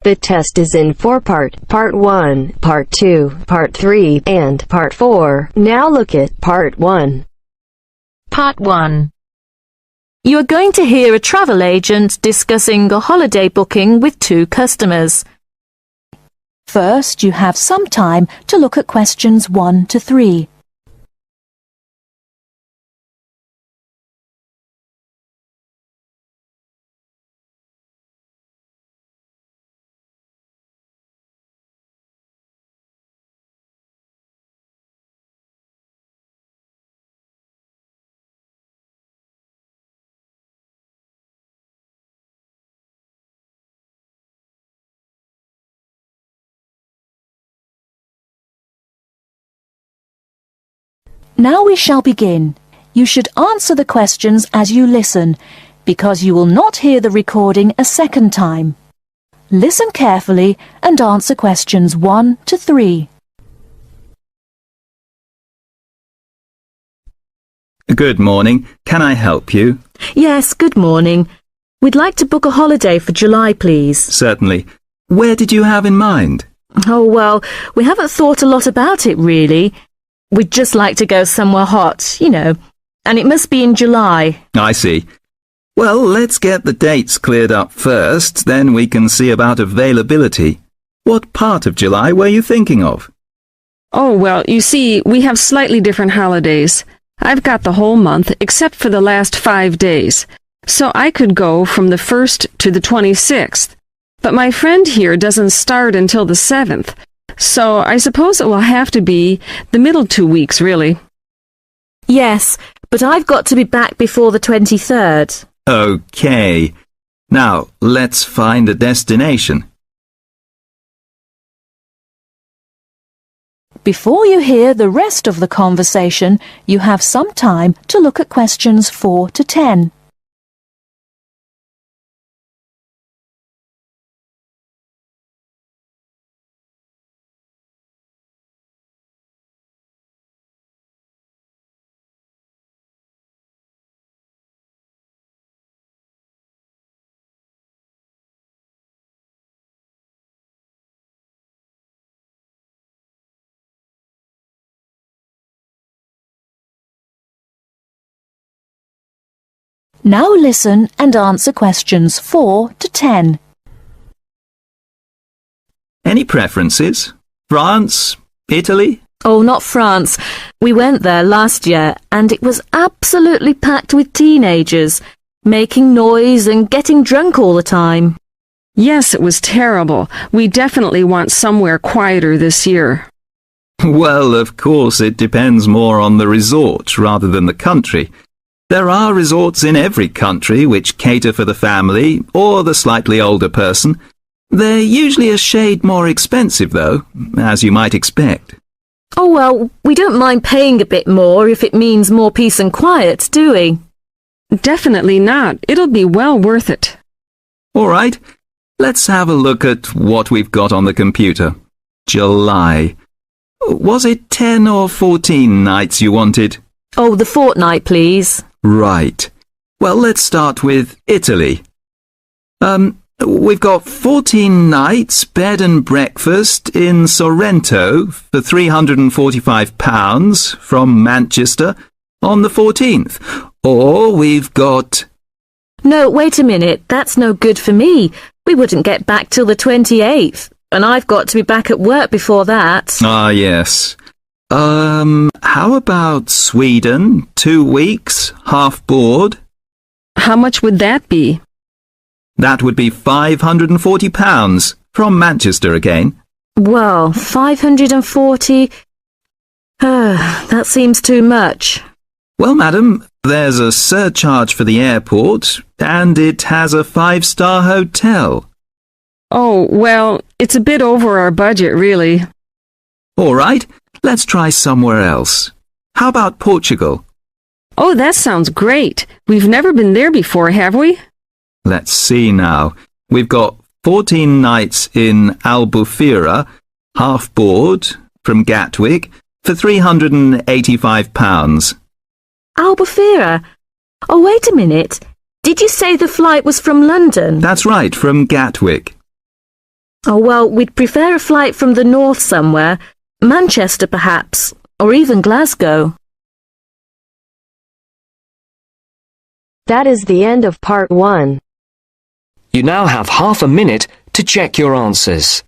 The test is in 4 parts, Part 1, Part 2, Part 3, and Part 4. Now look at Part 1. Part 1. You are going to hear a travel agent discussing a holiday booking with 2 customers. First, you have some time to look at questions 1 to 3. Now we shall begin. You should answer the questions as you listen, because you will not hear the recording a second time. Listen carefully and answer questions 1 to 3. Good morning. Can I help you? Yes, good morning. We'd like to book a holiday for July, please. Certainly. Where did you have in mind? Oh, well, we haven't thought a lot about it, really. We'd just like to go somewhere hot, you know, and it must be in July. I see. Well, let's get the dates cleared up first, then we can see about availability. What part of July were you thinking of? Oh, well, you see, we have slightly different holidays. I've got the whole month except for the last 5 days, so I could go from the 1st to the 26th. But my friend here doesn't start until the 7th. So I suppose it will have to be the middle 2 weeks, really. Yes, but I've got to be back before the 23rd. Okay. Now, let's find a destination. Before you hear the rest of the conversation, you have some time to look at questions 4 to 10. Now listen and answer questions 4 to 10. Any preferences? France? Italy? Oh, not France. We went there last year and it was absolutely packed with teenagers, making noise and getting drunk all the time. Yes, it was terrible. We definitely want somewhere quieter this year. Well, of course, it depends more on the resort rather than the country. There are resorts in every country which cater for the family or the slightly older person. They're usually a shade more expensive, though, as you might expect. Oh, well, we don't mind paying a bit more if it means more peace and quiet, do we? Definitely not. It'll be well worth it. All right, let's have a look at what we've got on the computer. July. Was it 10 or 14 nights you wanted? Oh, the fortnight, please. Right. Well, let's start with Italy. We've got 14 nights bed and breakfast in Sorrento for £345 from Manchester on the 14th. Or we've got... No, wait a minute. That's no good for me. We wouldn't get back till the 28th, and I've got to be back at work before that. Ah, yes. How about Sweden? 2 weeks, half board? How much would that be? That would be £540 from Manchester again. Well, 540... that seems too much. Well, madam, there's a surcharge for the airport, and it has a 5-star hotel. Oh, well, it's a bit over our budget, really. All right, let's try somewhere else. How about Portugal? Oh, that sounds great. We've never been there before, have we? Let's see now. We've got 14 nights in Albufeira, half board, from Gatwick, for £385. Albufeira? Oh, wait a minute. Did you say the flight was from London? That's right, from Gatwick. Oh, well, we'd prefer a flight from the north somewhere. Manchester, perhaps, or even Glasgow. That is the end of part 1. You now have half a minute to check your answers.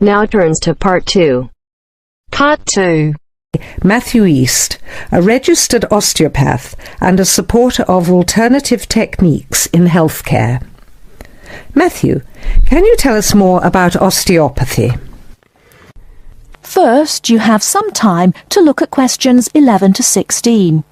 Now turns to part 2. Part 2. Matthew East, a registered osteopath and a supporter of alternative techniques in healthcare. Matthew, can you tell us more about osteopathy? First, you have some time to look at questions 11 to 16.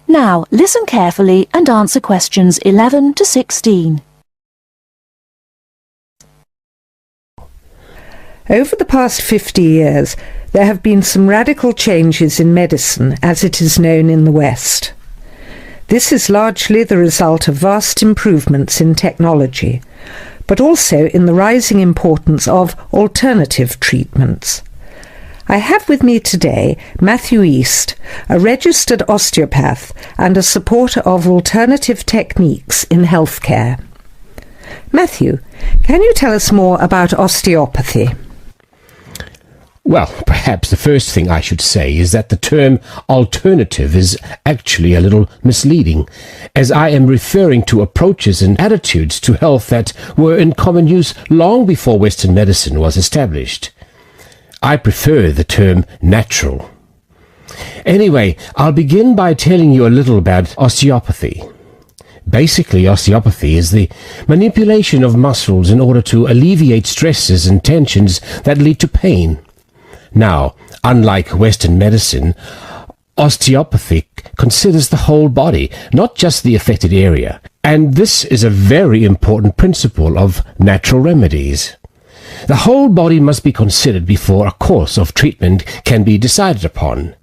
Now, listen carefully and answer questions 11 to 16. Over the past 50 years, there have been some radical changes in medicine as it is known in the West. This is largely the result of vast improvements in technology, but also in the rising importance of alternative treatments. I have with me today Matthew East, a registered osteopath and a supporter of alternative techniques in healthcare. Matthew, can you tell us more about osteopathy? Well, perhaps the first thing I should say is that the term alternative is actually a little misleading, as I am referring to approaches and attitudes to health that were in common use long before Western medicine was established. I prefer the term natural. Anyway, I'll begin by telling you a little about osteopathy. Basically, osteopathy is the manipulation of muscles in order to alleviate stresses and tensions that lead to pain. Now, unlike Western medicine, osteopathy considers the whole body, not just the affected area, and this is a very important principle of natural remedies. The whole body must be considered before a course of treatment can be decided upon.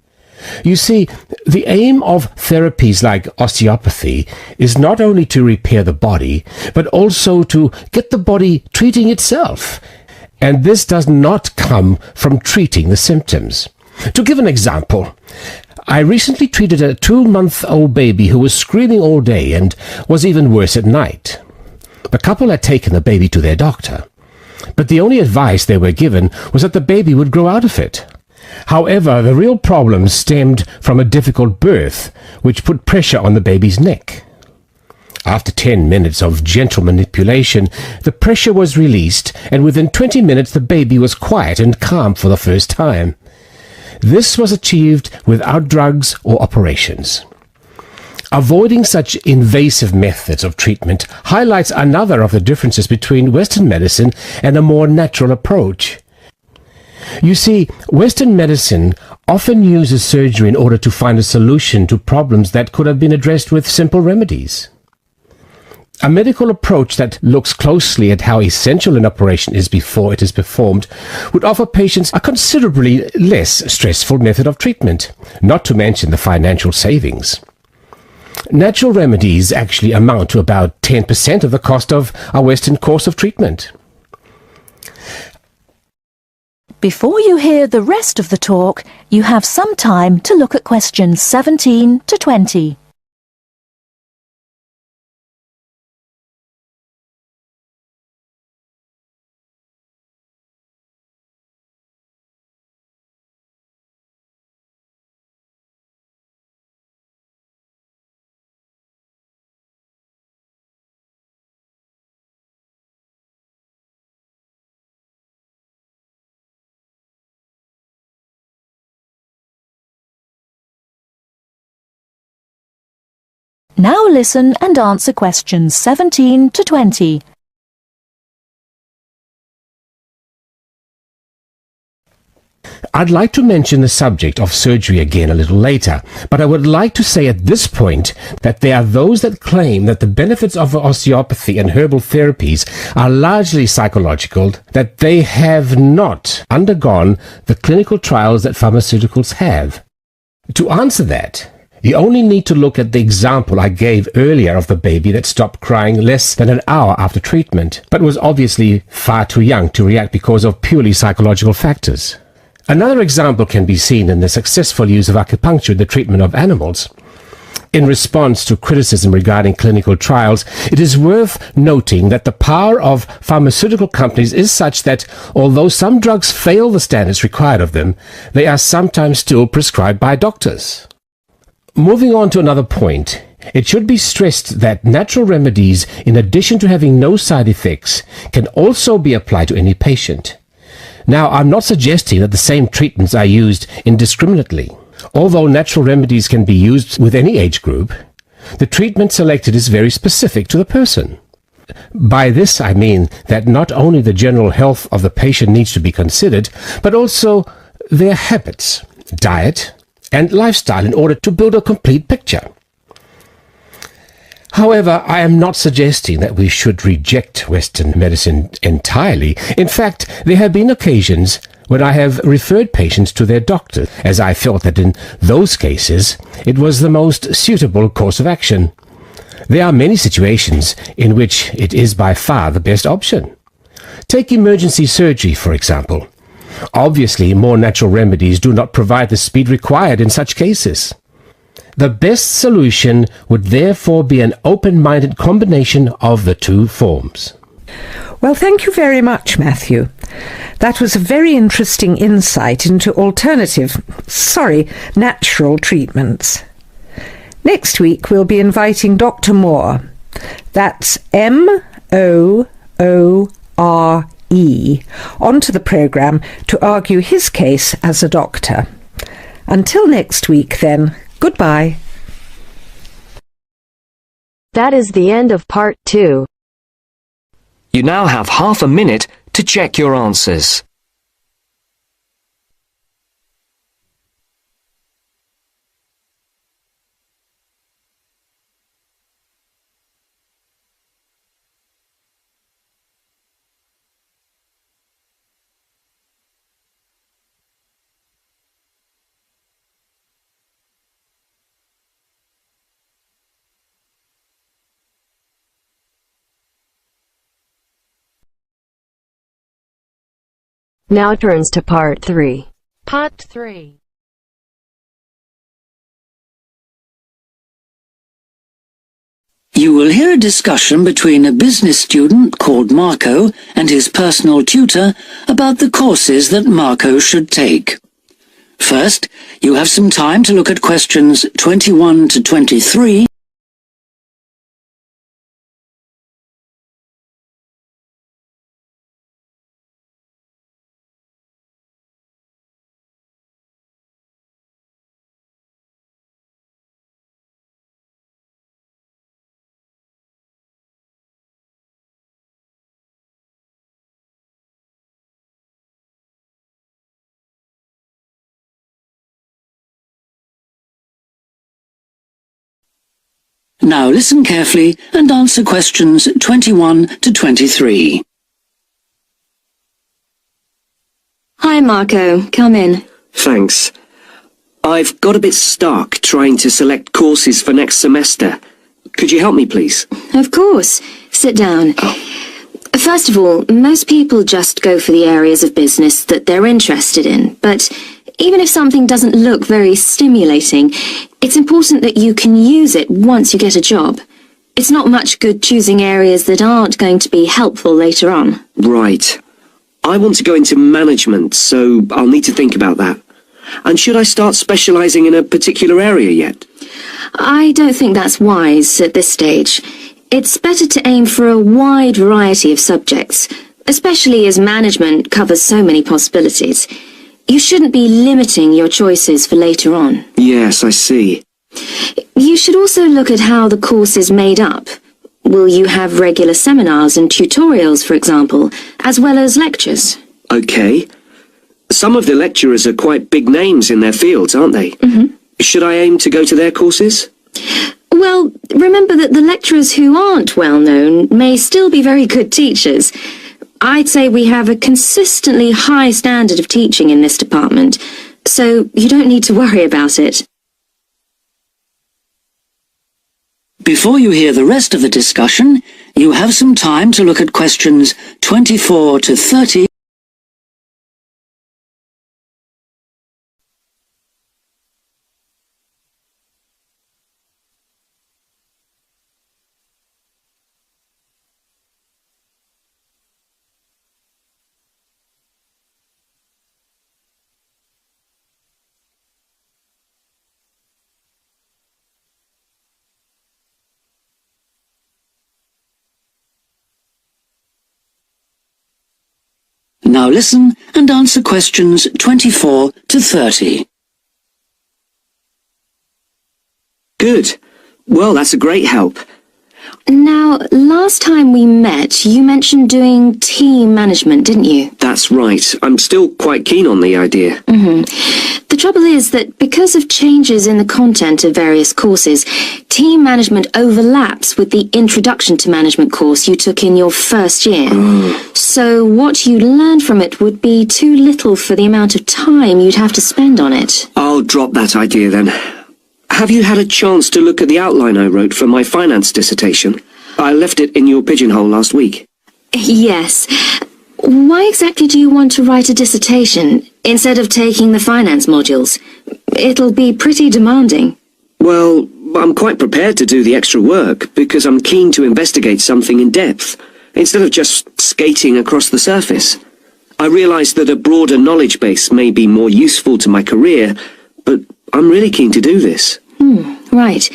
You see, the aim of therapies like osteopathy is not only to repair the body, but also to get the body treating itself. And this does not come from treating the symptoms. To give an example, I recently treated a 2-month-old baby who was screaming all day and was even worse at night. The couple had taken the baby to their doctor, but the only advice they were given was that the baby would grow out of it. However, the real problem stemmed from a difficult birth, which put pressure on the baby's neck. After 10 minutes of gentle manipulation, the pressure was released, and within 20 minutes the baby was quiet and calm for the first time. This was achieved without drugs or operations. Avoiding such invasive methods of treatment highlights another of the differences between Western medicine and a more natural approach. You see, Western medicine often uses surgery in order to find a solution to problems that could have been addressed with simple remedies. A medical approach that looks closely at how essential an operation is before it is performed would offer patients a considerably less stressful method of treatment, not to mention the financial savings. Natural remedies actually amount to about 10% of the cost of a Western course of treatment. Before you hear the rest of the talk, you have some time to look at questions 17 to 20. Now listen and answer questions 17 to 20. I'd like to mention the subject of surgery again a little later, but I would like to say at this point that there are those that claim that the benefits of osteopathy and herbal therapies are largely psychological, that they have not undergone the clinical trials that pharmaceuticals have. To answer that, you only need to look at the example I gave earlier of the baby that stopped crying less than an hour after treatment, but was obviously far too young to react because of purely psychological factors. Another example can be seen in the successful use of acupuncture in the treatment of animals. In response to criticism regarding clinical trials, it is worth noting that the power of pharmaceutical companies is such that, although some drugs fail the standards required of them, they are sometimes still prescribed by doctors. Moving on to another point, it should be stressed that natural remedies, in addition to having no side effects, can also be applied to any patient. Now, I'm not suggesting that the same treatments are used indiscriminately. Although natural remedies can be used with any age group, the treatment selected is very specific to the person. By this I mean that not only the general health of the patient needs to be considered, but also their habits, diet, and lifestyle in order to build a complete picture. However, I am not suggesting that we should reject Western medicine entirely. In fact, there have been occasions when I have referred patients to their doctor, as I felt that in those cases it was the most suitable course of action. There are many situations in which it is by far the best option. Take emergency surgery, for example. Obviously, more natural remedies do not provide the speed required in such cases. The best solution would therefore be an open-minded combination of the two forms. Well, thank you very much, Matthew. That was a very interesting insight into natural treatments. Next week we'll be inviting Dr. Moore. That's Moore onto the programme to argue his case as a doctor. Until next week, then, goodbye. That is the end of part 2. You now have half a minute to check your answers. Now turns to part 3. Part 3. You will hear a discussion between a business student called Marco and his personal tutor about the courses that Marco should take. First, you have some time to look at questions 21 to 23. Now listen carefully and answer questions 21 to 23. Hi, Marco. Come in. Thanks. I've got a bit stuck trying to select courses for next semester. Could you help me, please? Of course. Sit down. First of all, most people just go for the areas of business that they're interested in, but even if something doesn't look very stimulating, it's important that you can use it once you get a job. It's not much good choosing areas that aren't going to be helpful later on. Right. I want to go into management, so I'll need to think about that. And should I start specialising in a particular area yet? I don't think that's wise at this stage. It's better to aim for a wide variety of subjects, especially as management covers so many possibilities. You shouldn't be limiting your choices for later on. Yes, I see. You should also look at how the course is made up. Will you have regular seminars and tutorials, for example, as well as lectures? Okay. Some of the lecturers are quite big names in their fields, aren't they? Mm-hmm. Should I aim to go to their courses? Well, remember that the lecturers who aren't well known may still be very good teachers. I'd say we have a consistently high standard of teaching in this department, so you don't need to worry about it. Before you hear the rest of the discussion, you have some time to look at questions 24 to 30. Now listen and answer questions 24 to 30. Good. Well, that's a great help. Now, last time we met, you mentioned doing team management, didn't you? That's right. I'm still quite keen on the idea. Mm-hmm. The trouble is that because of changes in the content of various courses, team management overlaps with the Introduction to Management course you took in your first year. So what you learned from it would be too little for the amount of time you'd have to spend on it. I'll drop that idea then. Have you had a chance to look at the outline I wrote for my finance dissertation? I left it in your pigeonhole last week. Yes. Why exactly do you want to write a dissertation instead of taking the finance modules? It'll be pretty demanding. Well, I'm quite prepared to do the extra work because I'm keen to investigate something in depth, instead of just skating across the surface. I realise that a broader knowledge base may be more useful to my career, but I'm really keen to do this. Right.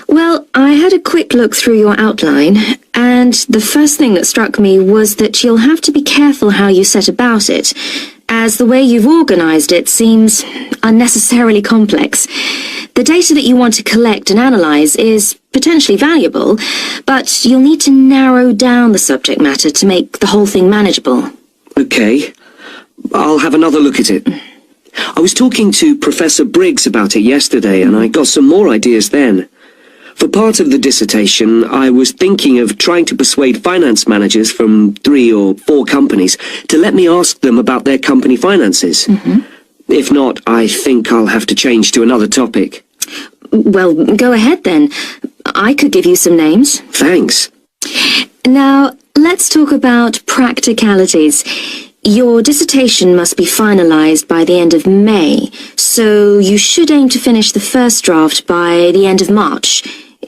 Well, I had a quick look through your outline, and the first thing that struck me was that you'll have to be careful how you set about it, as the way you've organised it seems unnecessarily complex. The data that you want to collect and analyse is potentially valuable, but you'll need to narrow down the subject matter to make the whole thing manageable. Okay. I'll have another look at it. I was talking to Professor Briggs about it yesterday, and I got some more ideas then. For part of the dissertation, I was thinking of trying to persuade finance managers from 3 or 4 companies to let me ask them about their company finances. If not, I think I'll have to change to another topic. Well, go ahead then. I could give you some names. Thanks. Now, let's talk about practicalities. Your dissertation must be finalised by the end of May, so you should aim to finish the first draft by the end of March.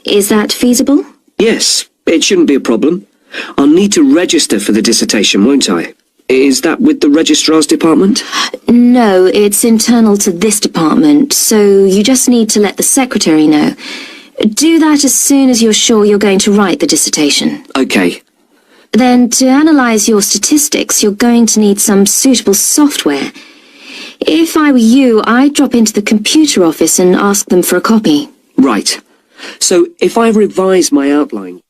Is that feasible? Yes, it shouldn't be a problem. I'll need to register for the dissertation, won't I? Is that with the registrar's department? No, it's internal to this department, so you just need to let the secretary know. Do that as soon as you're sure you're going to write the dissertation. Okay. Then, to analyse your statistics, you're going to need some suitable software. If I were you, I'd drop into the computer office and ask them for a copy. Right. So, if I revise my outline...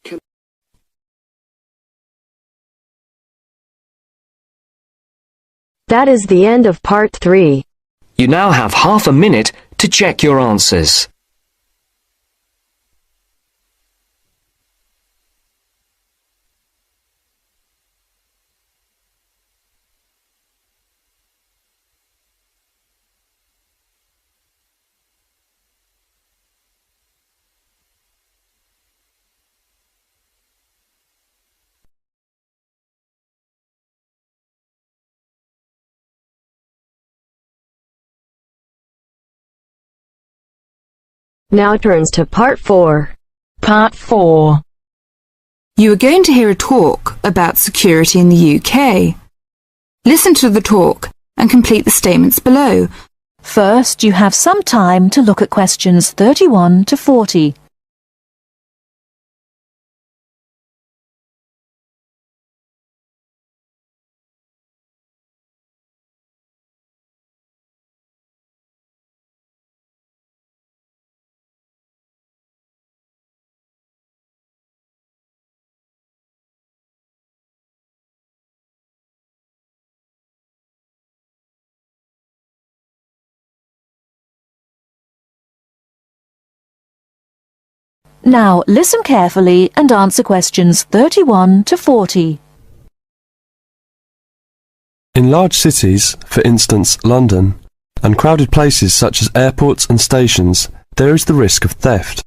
That is the end of part 3. You now have half a minute to check your answers. Now turns to part 4. Part 4. You are going to hear a talk about security in the UK. Listen to the talk and complete the statements below. First, you have some time to look at questions 31 to 40. Now listen carefully and answer questions 31 to 40. In large cities, for instance London, and crowded places such as airports and stations, there is the risk of theft.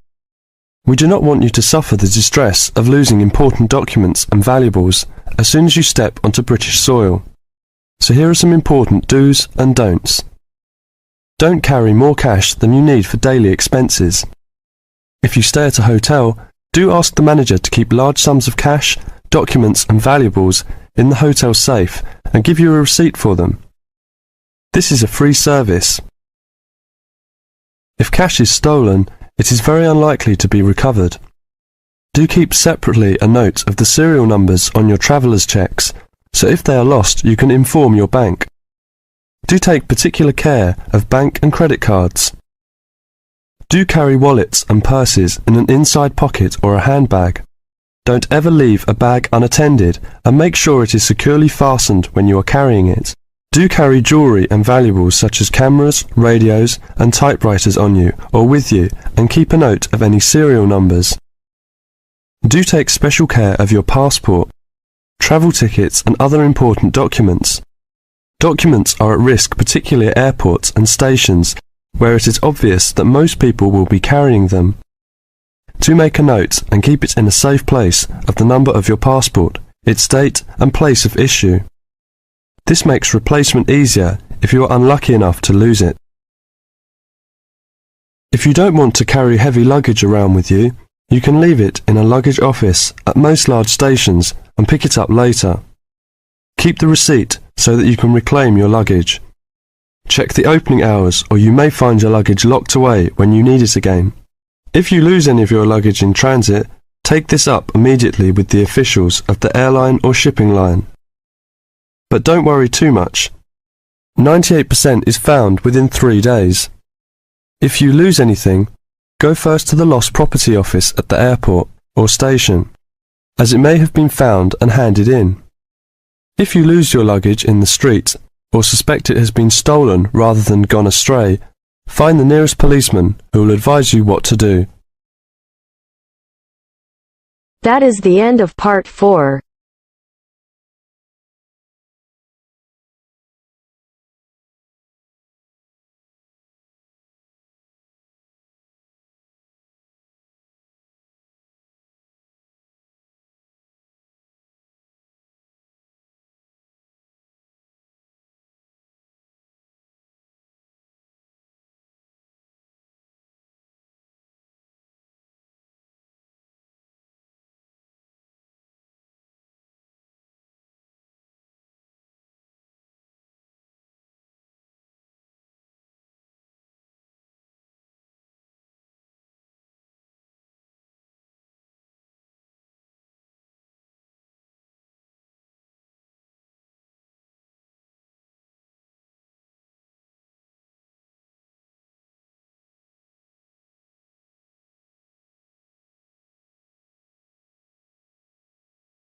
We do not want you to suffer the distress of losing important documents and valuables as soon as you step onto British soil. So here are some important do's and don'ts. Don't carry more cash than you need for daily expenses. If you stay at a hotel, do ask the manager to keep large sums of cash, documents and valuables in the hotel safe and give you a receipt for them. This is a free service. If cash is stolen, it is very unlikely to be recovered. Do keep separately a note of the serial numbers on your traveller's checks, so if they are lost you can inform your bank. Do take particular care of bank and credit cards. Do carry wallets and purses in an inside pocket or a handbag. Don't ever leave a bag unattended and make sure it is securely fastened when you are carrying it. Do carry jewellery and valuables such as cameras, radios and typewriters on you or with you and keep a note of any serial numbers. Do take special care of your passport, travel tickets and other important documents. Documents are at risk particularly at airports and stations where it is obvious that most people will be carrying them. Do make a note and keep it in a safe place of the number of your passport, its date and place of issue. This makes replacement easier if you are unlucky enough to lose it. If you don't want to carry heavy luggage around with you, you can leave it in a luggage office at most large stations and pick it up later. Keep the receipt so that you can reclaim your luggage. Check the opening hours or you may find your luggage locked away when you need it again. If you lose any of your luggage in transit, take this up immediately with the officials of the airline or shipping line. But don't worry too much. 98% is found within 3 days. If you lose anything, go first to the lost property office at the airport or station, as it may have been found and handed in. If you lose your luggage in the street, or suspect it has been stolen rather than gone astray, find the nearest policeman who will advise you what to do. That is the end of part 4.